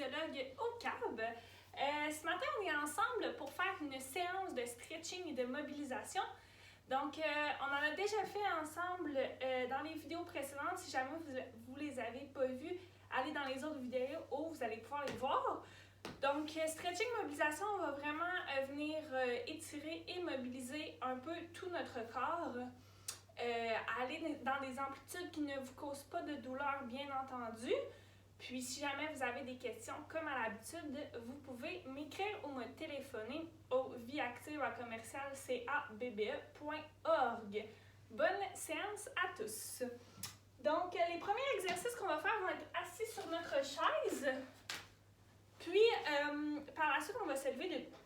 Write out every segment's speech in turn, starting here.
kinésiologue au CAB. Ce matin, on est ensemble pour faire une séance de stretching et de mobilisation. Donc, on en a déjà fait ensemble dans les vidéos précédentes. Si jamais vous les avez pas vues, allez dans les autres vidéos où vous allez pouvoir les voir. Donc, stretching, mobilisation, on va vraiment venir étirer et mobiliser un peu tout notre corps. Aller dans des amplitudes qui ne vous causent pas de douleur, bien entendu. Puis, si jamais vous avez des questions, comme à l'habitude, vous pouvez m'écrire ou me téléphoner au viactive@cabbe.org. Bonne séance à tous! Donc, les premiers exercices qu'on va faire vont être assis sur notre chaise. Puis, par la suite, on va se lever debout.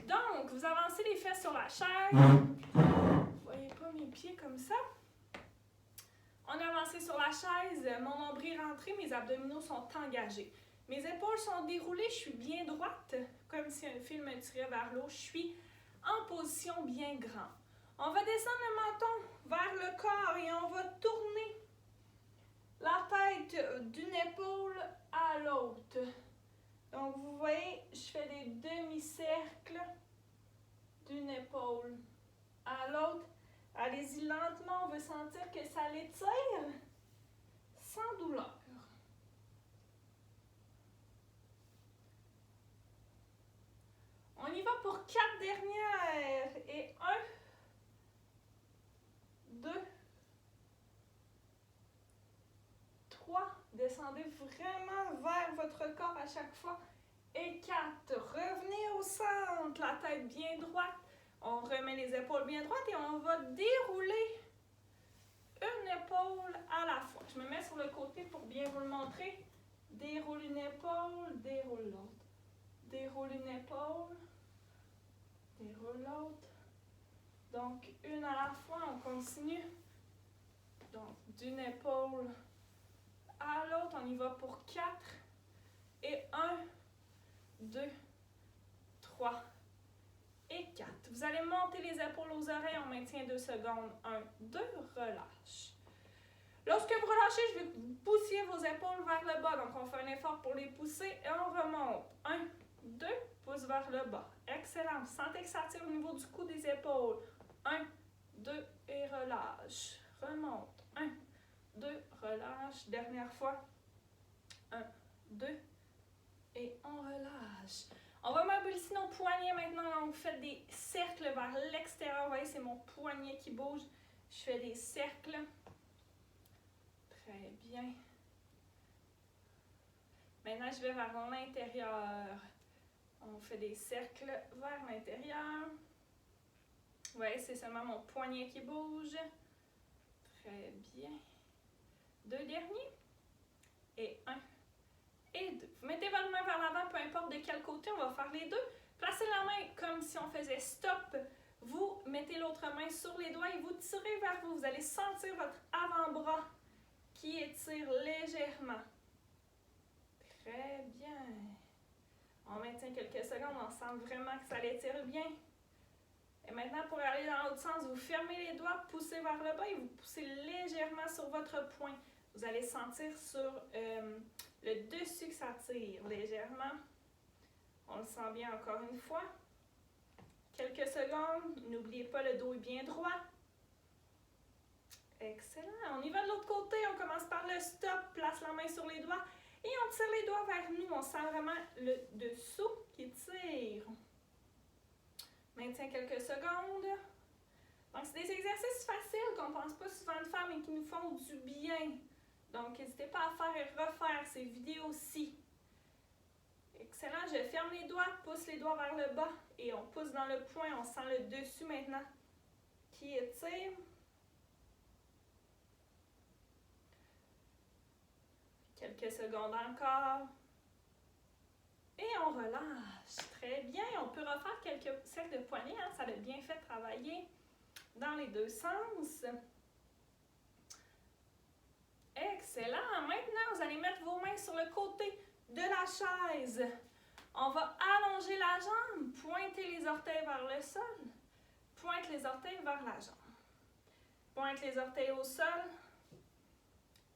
Donc, vous avancez les fesses sur la chaise. Vous voyez pas mes pieds comme ça. On a avancé sur la chaise, mon nombril rentré, mes abdominaux sont engagés. Mes épaules sont déroulées, je suis bien droite, comme si un fil me tirait vers l'eau. Je suis en position bien grand. On va descendre le menton vers le corps et on va tourner la tête d'une épaule à l'autre. Donc, vous voyez, je fais des demi-cercles d'une épaule à l'autre. Allez-y lentement, on veut sentir que ça l'étire sans douleur. On y va pour 4 dernières. Et 1, 2, 3. Descendez vraiment vers votre corps à chaque fois. Et 4. Revenez au centre, la tête bien droite. On remet les épaules bien droites et on va dérouler une épaule à la fois. Je me mets sur le côté pour bien vous le montrer. Déroule une épaule, déroule l'autre. Déroule une épaule, déroule l'autre. Donc, une à la fois, on continue. Donc, d'une épaule à l'autre, on y va pour 4. Et 1, 2, 3. Et 4. Vous allez monter les épaules aux oreilles, on maintient 2 secondes. 1, 2, relâche. Lorsque vous relâchez, je vais que vous poussiez vos épaules vers le bas. Donc, on fait un effort pour les pousser et on remonte. 1, 2, pouce vers le bas. Excellent. Vous sentez que ça tire au niveau du cou des épaules. 1, 2 et relâche. Remonte. 1, 2, relâche. Dernière fois. 1, 2 et on relâche. On va mobiliser nos poignets maintenant. Donc, vous faites des cercles vers l'extérieur. Vous voyez, c'est mon poignet qui bouge. Je fais des cercles. Très bien. Maintenant, je vais vers l'intérieur. On fait des cercles vers l'intérieur. Vous voyez, c'est seulement mon poignet qui bouge. Très bien. 2 derniers. Et 1. Et 2. Vous mettez votre main vers l'avant, peu importe de quel côté, on va faire les deux. Placez la main comme si on faisait stop. Vous mettez l'autre main sur les doigts et vous tirez vers vous. Vous allez sentir votre avant-bras qui étire légèrement. Très bien. On maintient quelques secondes, on sent vraiment que ça l'étire bien. Et maintenant, pour aller dans l'autre sens, vous fermez les doigts, poussez vers le bas et vous poussez légèrement sur votre poing. Vous allez sentir sur le dessus que ça tire légèrement. On le sent bien encore une fois. Quelques secondes. N'oubliez pas, le dos est bien droit. Excellent. On y va de l'autre côté. On commence par le stop. Place la main sur les doigts. Et on tire les doigts vers nous. On sent vraiment le dessous qui tire. Maintient quelques secondes. Donc, c'est des exercices faciles qu'on ne pense pas souvent de faire, mais qui nous font du bien. Donc, n'hésitez pas à faire et refaire ces vidéos-ci. Excellent. Je ferme les doigts, pousse les doigts vers le bas et on pousse dans le poing. On sent le dessus maintenant qui étire. Quelques secondes encore. Et on relâche. Très bien. On peut refaire quelques cercles de poignets. Hein? Ça a bien fait travailler dans les deux sens. Excellent. Maintenant, vous allez mettre vos mains sur le côté de la chaise. On va allonger la jambe, pointer les orteils vers le sol. Pointe les orteils vers la jambe. Pointe les orteils au sol.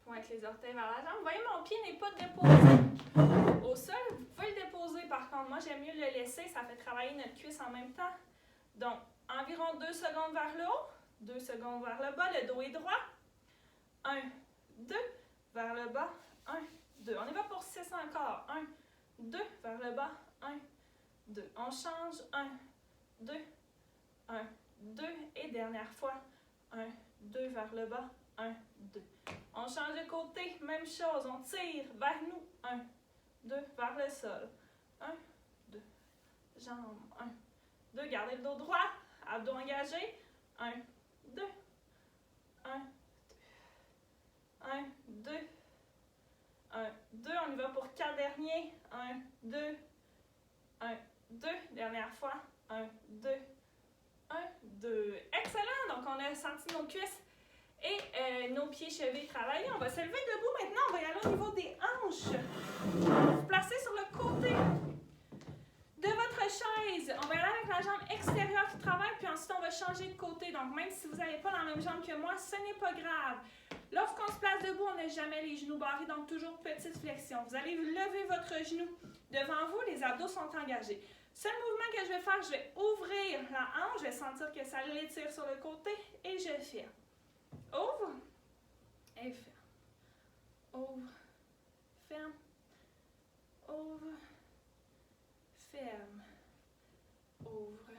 Ouais, avec les orteils vers la jambe. Vous voyez, mon pied n'est pas déposé au sol. Vous pouvez le déposer par contre. Moi, j'aime mieux le laisser. Ça fait travailler notre cuisse en même temps. Donc, environ 2 secondes vers le haut, 2 secondes vers le bas. Le dos est droit. 1, 2, vers le bas. 1, 2. On y va pour 6 encore. 1, 2, vers le bas. 1, 2. On change. 1, 2, 1, 2. Et dernière fois. 1, 2 vers le bas. 1, 2. On change de côté, même chose, on tire vers nous. 1, 2, vers le sol. 1, 2, jambes. 1, 2, gardez le dos droit, abdos engagés. 1, 2, 1, 1, 2, 1, 2. On y va pour 4 derniers. 1, 2, 1, 2. Dernière fois. 1, 2, 1, 2. Excellent! Donc, on a senti nos cuisses et nos pieds chevilles travailler. On va se lever debout maintenant. On va y aller au niveau des hanches. Vous placez sur le côté de votre chaise. On va y aller avec la jambe extérieure qui travaille, puis ensuite on va changer de côté. Donc, même si vous n'avez pas la même jambe que moi, ce n'est pas grave. Lorsqu'on se place debout, on n'a jamais les genoux barrés, donc toujours petite flexion. Vous allez lever votre genou devant vous, les abdos sont engagés. Seul mouvement que je vais faire, je vais ouvrir la hanche, je vais sentir que ça l'étire sur le côté et je ferme. Ouvre et ferme. Ouvre, ferme, ouvre, ferme, ouvre,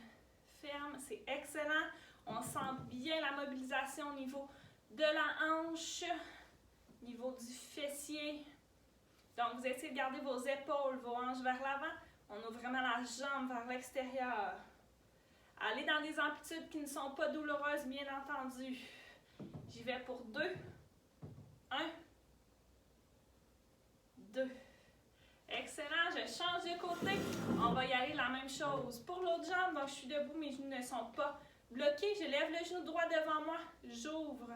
ferme. C'est excellent. On sent bien la mobilisation au niveau de la hanche, au niveau du fessier. Donc, vous essayez de garder vos épaules, vos hanches vers l'avant. On ouvre vraiment la jambe vers l'extérieur. Allez dans des amplitudes qui ne sont pas douloureuses, bien entendu. J'y vais pour 2. 1, 2. Excellent, je change de côté. On va y aller la même chose. Pour l'autre jambe, donc je suis debout, mes genoux ne sont pas bloqués. Je lève le genou droit devant moi. J'ouvre.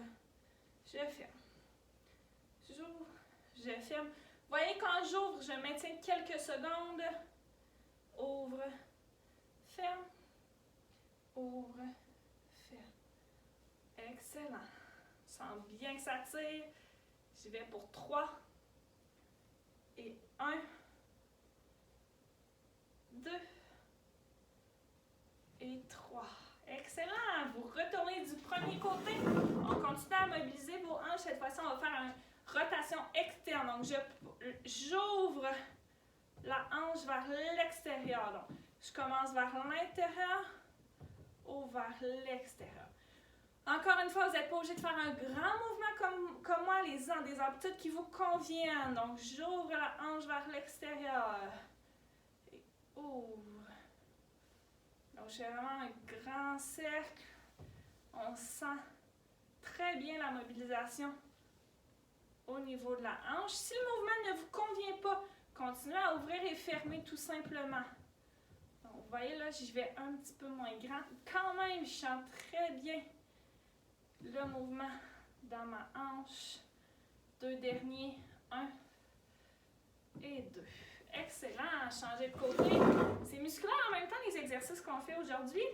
Je ferme. J'ouvre. Je ferme. Vous voyez, quand j'ouvre, je maintiens quelques secondes. Ouvre. Ferme. Ouvre. Ferme. Excellent. Je sens bien que ça tire. J'y vais pour 3. Et 1. 2 et 3. Excellent! Vous retournez du premier côté. On continue à mobiliser vos hanches. Cette fois-ci, on va faire une rotation externe. Donc, j'ouvre la hanche vers l'extérieur. Donc, je commence vers l'intérieur ou vers l'extérieur. Encore une fois, vous n'êtes pas obligé de faire un grand mouvement comme moi, dans des amplitudes qui vous conviennent. Donc, j'ouvre la hanche vers l'extérieur. Et ouvre. Donc, je fais vraiment un grand cercle. On sent très bien la mobilisation au niveau de la hanche. Si le mouvement ne vous convient pas, continuez à ouvrir et fermer tout simplement. Donc, vous voyez là, j'y vais un petit peu moins grand. Quand même, je sens très bien le mouvement dans ma hanche. 2 derniers. 1 et 2. Excellent. Changer de côté. C'est musculaire en même temps les exercices qu'on fait aujourd'hui.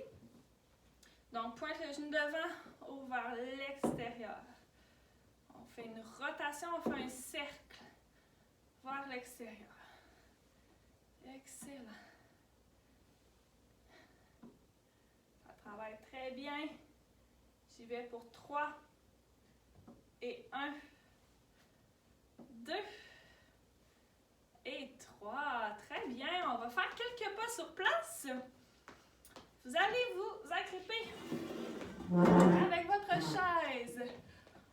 Donc, pointe le genou devant, ouvre vers l'extérieur. On fait une rotation, on fait un cercle vers l'extérieur. Excellent. Ça travaille très bien. J'y vais pour 3 et 1, 2 et 3. Très bien. On va faire quelques pas sur place. Vous allez vous agripper avec votre chaise.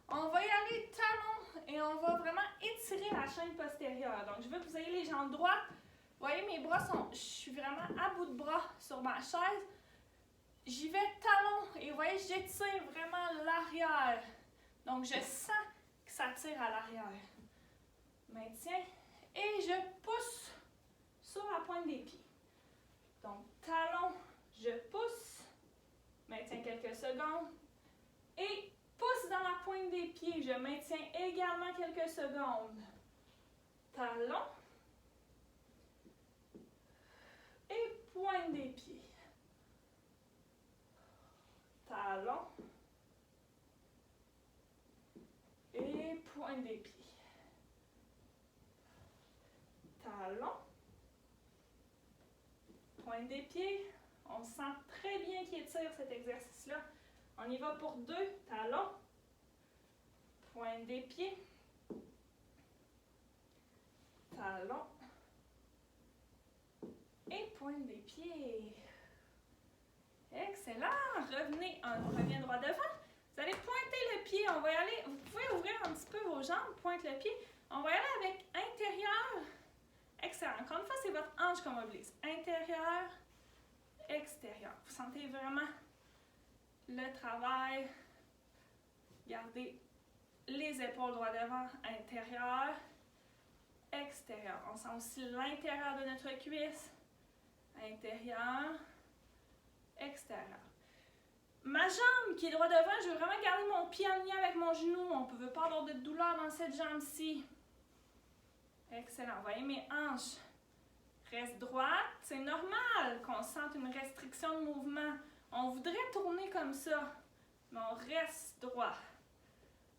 On va y aller talon et on va vraiment étirer la chaîne postérieure. Donc, je veux que vous ayez les jambes droites. Vous voyez, mes bras sont... Je suis vraiment à bout de bras sur ma chaise. J'y vais talon et vous voyez, j'étire vraiment l'arrière. Donc, je sens que ça tire à l'arrière. Maintiens et je pousse sur la pointe des pieds. Donc, talon, je pousse, maintiens quelques secondes et pousse dans la pointe des pieds. Je maintiens également quelques secondes. Talon et pointe des pieds. Talon et Pointe des pieds. Talon. Pointe des pieds. On sent très bien qu'il étire cet exercice-là. On y va pour 2. Talon. Pointe des pieds. Talon. Et pointe des pieds. Excellent. Revenez, on revient droit devant. Vous allez pointer le pied. On va y aller. Vous pouvez ouvrir un petit peu vos jambes. Pointe le pied. On va y aller avec intérieur. Excellent. Encore une fois, c'est votre hanche qu'on mobilise. Intérieur, extérieur. Vous sentez vraiment le travail. Gardez les épaules droit devant. Intérieur, extérieur. On sent aussi l'intérieur de notre cuisse. Intérieur, extérieur. Ma jambe qui est droit devant, je veux vraiment garder mon pied en lien avec mon genou. On ne veut pas avoir de douleur dans cette jambe-ci. Excellent. Vous voyez mes hanches restent droites. C'est normal qu'on sente une restriction de mouvement. On voudrait tourner comme ça, mais on reste droit.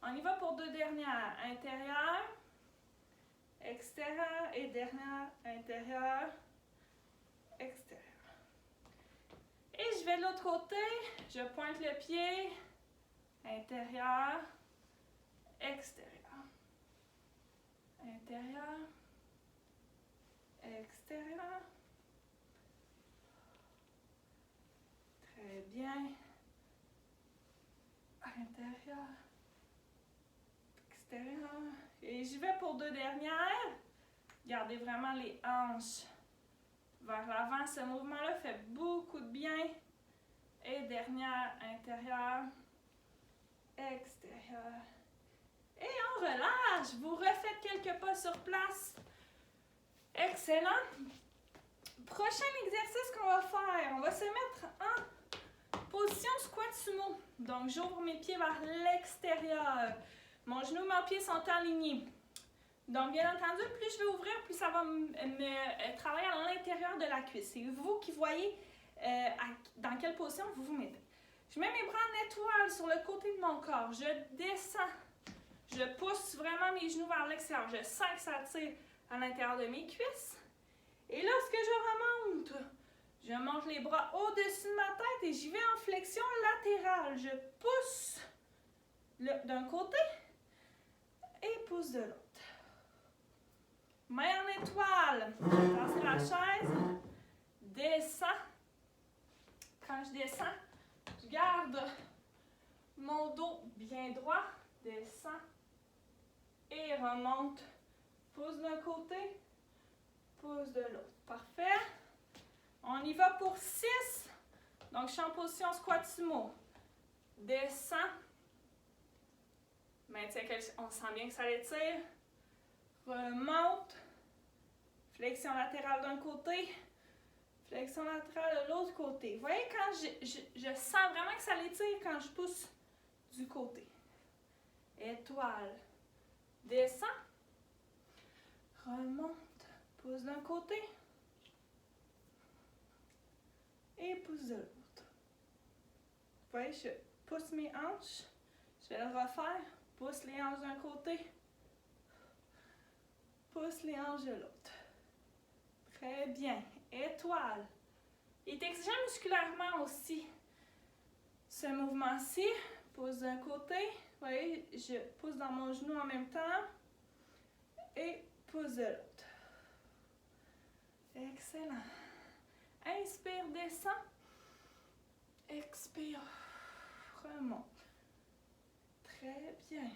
On y va pour 2 dernières. Intérieur, extérieur et dernière. Intérieur, extérieur. Et je vais de l'autre côté. Je pointe le pied. Intérieur, extérieur. Intérieur, extérieur. Très bien. Intérieur, extérieur. Et j'y vais pour 2 dernières. Gardez vraiment les hanches vers l'avant. Ce mouvement-là fait beaucoup de bien. Et dernière, intérieur, extérieur. Et on relâche. Vous refaites quelques pas sur place. Excellent. Prochain exercice qu'on va faire. On va se mettre en position squat sumo. Donc, j'ouvre mes pieds vers l'extérieur. Mon genou et mon pied sont alignés. Donc, bien entendu, plus je vais ouvrir, plus ça va me travailler à l'intérieur de la cuisse. C'est vous qui voyez dans quelle position vous vous mettez. Je mets mes bras en étoile sur le côté de mon corps. Je descends. Je pousse vraiment mes genoux vers l'extérieur. Je sens que ça tire à l'intérieur de mes cuisses. Et lorsque je monte les bras au-dessus de ma tête et j'y vais en flexion latérale. Je pousse d'un côté et pousse de l'autre. Main en étoile. Tasse la chaise. Descends. Quand je descends, je garde mon dos bien droit. Descends. Et remonte. Pousse d'un côté. Pousse de l'autre. Parfait. On y va pour 6. Donc, je suis en position squat sumo. Descends. Maintiens, on sent bien que ça l'étire. Remonte. Flexion latérale d'un côté. Flexion latérale de l'autre côté. Vous voyez, quand je sens vraiment que ça l'étire quand je pousse du côté. Étoile. Descends. Remonte. Pousse d'un côté. Et pousse de l'autre. Vous voyez, je pousse mes hanches. Je vais le refaire. Pousse les hanches d'un côté. Pousse les hanches de l'autre. Très bien. Étoile. Il est exigeant musculairement aussi. Ce mouvement-ci. Pousse d'un côté. Vous voyez, je pousse dans mon genou en même temps. Et pousse de l'autre. Excellent. Inspire, descend. Expire, remonte. Très bien.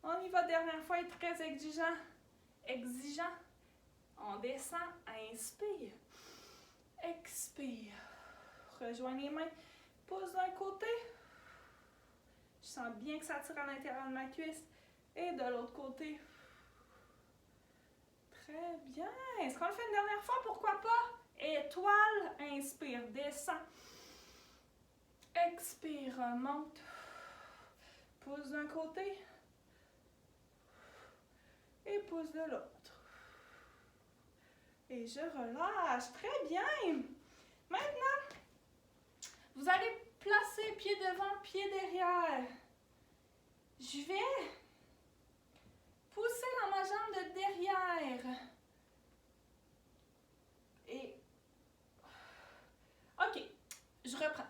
On y va, dernière fois, est très exigeant. Exigeant. On descend, inspire. Expire. Rejoins les mains. Pousse d'un côté. Je sens bien que ça tire à l'intérieur de ma cuisse. Et de l'autre côté. Très bien. Est-ce qu'on le fait une dernière fois? Pourquoi pas? Étoile, inspire, descend. Expire, monte. Pousse d'un côté. Et pousse de l'autre. Et je relâche. Très bien. Maintenant, vous allez placer pied pied devant, pied derrière. Je vais pousser dans ma jambe de derrière. Et... OK, je reprends.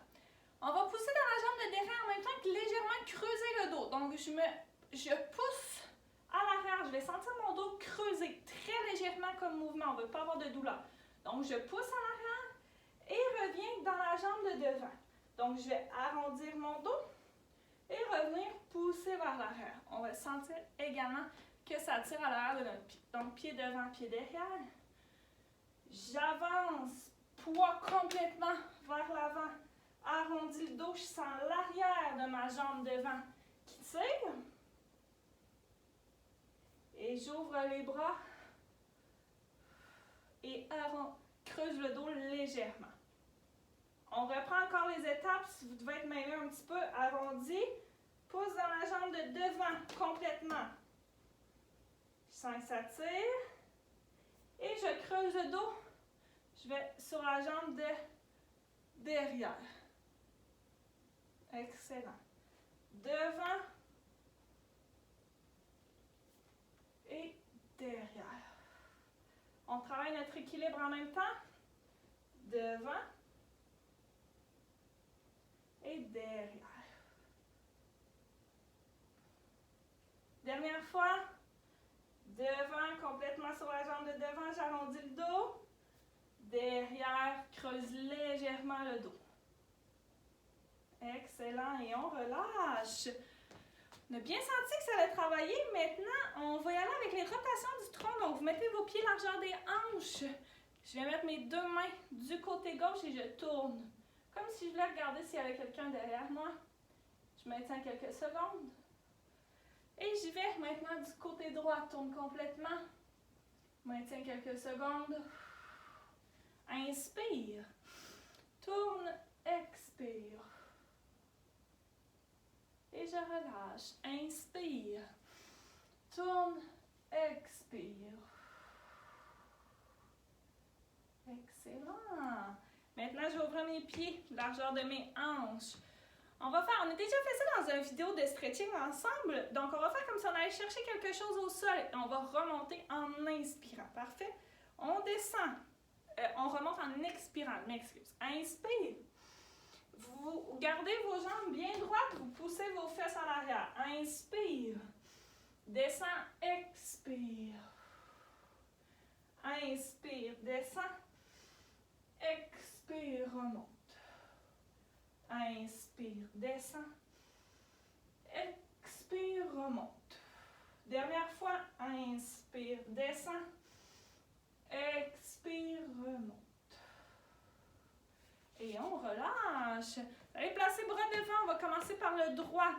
On va pousser dans la jambe de derrière en même temps que légèrement creuser le dos. Donc, je pousse à l'arrière. Je vais sentir mon dos creuser très légèrement comme mouvement. On ne veut pas avoir de douleur. Donc, je pousse en arrière et reviens dans la jambe de devant. Donc, je vais arrondir mon dos et revenir pousser vers l'arrière. On va sentir également que ça tire à l'arrière de notre pied. Donc, pied devant, pied derrière. J'avance, poids complètement vers l'avant. Arrondis le dos, je sens l'arrière de ma jambe devant qui tire. Et j'ouvre les bras et creuse le dos légèrement. On reprend encore les étapes. Si vous devez être mêlé un petit peu, arrondi. Pousse dans la jambe de devant complètement. Je sens que ça tire. Et je creuse le dos. Je vais sur la jambe de derrière. Excellent. Devant et derrière. On travaille notre équilibre en même temps. Devant et derrière. Dernière fois. Devant, complètement sur la jambe de devant, j'arrondis le dos. Derrière, creuse légèrement le dos. Excellent. Et on relâche. On a bien senti que ça allait travailler. Maintenant, on va y aller avec les rotations du tronc. Donc, vous mettez vos pieds largeur des hanches. Je vais mettre mes deux mains du côté gauche et je tourne. Comme si je voulais regarder s'il y avait quelqu'un derrière moi. Je maintiens quelques secondes. Et j'y vais maintenant du côté droit. Tourne complètement. Maintiens quelques secondes. Inspire. Tourne, expire. Et je relâche. Inspire. Tourne, expire. Excellent. Maintenant, j'ouvre mes pieds, largeur de mes hanches. On a déjà fait ça dans une vidéo de stretching ensemble. Donc, on va faire comme si on allait chercher quelque chose au sol. Et on va remonter en inspirant. Parfait. On descend. On remonte en expirant. M'excuse. Inspire. Vous gardez vos jambes bien droites. Vous poussez vos fesses en arrière. Inspire. Descends. Expire. Inspire. Descends. Expire. Remonte. Inspire, descend. Expire, remonte. Dernière fois, inspire, descend. Expire, remonte. Et on relâche. Allez, placez bras devant. On va commencer par le droit.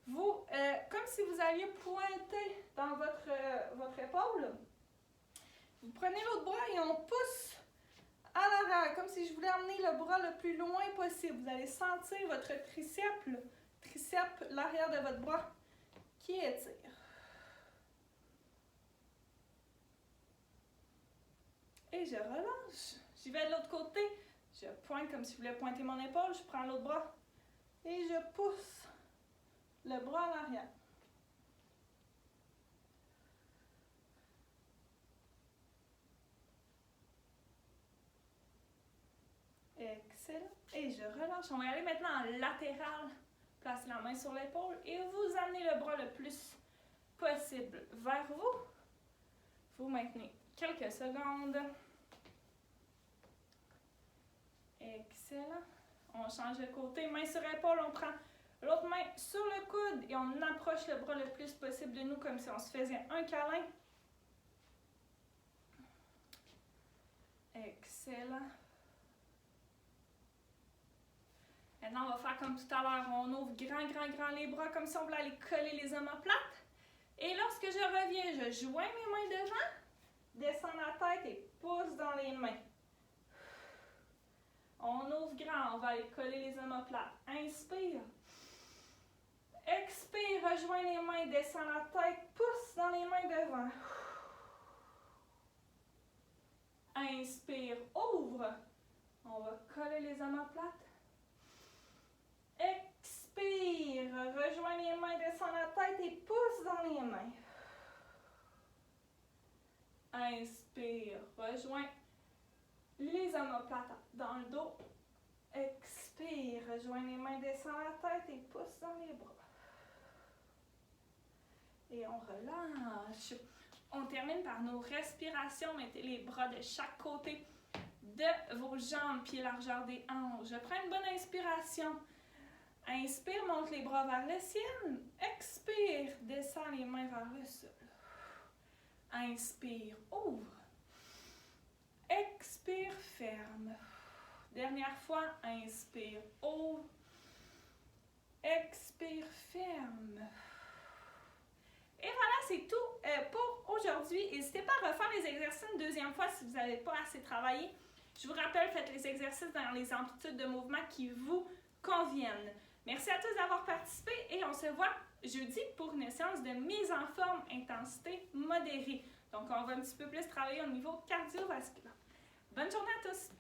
Vous, comme si vous alliez pointer dans votre épaule. Vous prenez l'autre bras et on pousse à l'arrière, comme si je voulais emmener le bras le plus loin possible. Vous allez sentir votre triceps, l'arrière de votre bras qui étire. Et je relâche. J'y vais de l'autre côté. Je pointe comme si je voulais pointer mon épaule. Je prends l'autre bras et je pousse le bras en arrière. Excellent. Et je relâche. On va y aller maintenant en latéral. Placez la main sur l'épaule et vous amenez le bras le plus possible vers vous. Vous maintenez quelques secondes. Excellent. On change de côté. Main sur épaule. On prend l'autre main sur le coude et on approche le bras le plus possible de nous comme si on se faisait un câlin. Excellent. Maintenant, on va faire comme tout à l'heure. On ouvre grand les bras comme si on voulait aller coller les omoplates. Et lorsque je reviens, je joins mes mains devant, descends la tête et pousse dans les mains. On ouvre grand, on va aller coller les omoplates. Inspire. Expire, rejoins les mains, descends la tête, pousse dans les mains devant. Inspire, ouvre. On va coller les omoplates. et pouces dans les mains. Inspire, rejoins les omoplates dans le dos. Expire, rejoins les mains, descends la tête et pousse dans les bras. Et on relâche. On termine par nos respirations. Mettez les bras de chaque côté de vos jambes, pieds largeur des hanches. Je prends une bonne inspiration. Inspire, monte les bras vers le ciel. Expire, descends les mains vers le sol. Inspire, ouvre. Expire, ferme. Dernière fois, inspire, ouvre. Expire, ferme. Et voilà, c'est tout pour aujourd'hui. N'hésitez pas à refaire les exercices une deuxième fois si vous n'avez pas assez travaillé. Je vous rappelle, faites les exercices dans les amplitudes de mouvement qui vous conviennent. Merci à tous d'avoir participé et on se voit jeudi pour une séance de mise en forme intensité modérée. Donc, on va un petit peu plus travailler au niveau cardiovasculaire. Bonne journée à tous!